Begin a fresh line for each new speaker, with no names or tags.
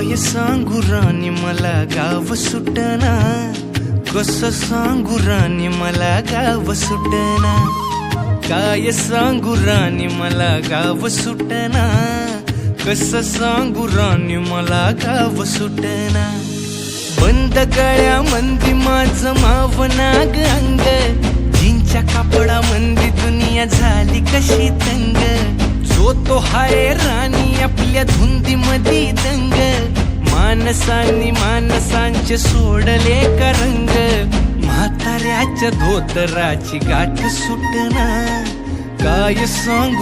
काय सांगू राणी मला गाव सुटना, कसं सांगू राणी मला गाव सुटना, काय सांगू राणी मला गाव सुटना, कसं सांगू राणी मला गाव सुटना. बंद गळ्या मंदी माझं मावनाग अंग, जीनच्या कापडा मंदी दुनिया झाली कशी तंग. जो तो हाय राणी आपल्या धुंदी मधी दंग, माणसांनी माणसांचे सोडले का रंग. म्हाताऱ्याच्या धोतराची गाठ सुटना, काय सांगू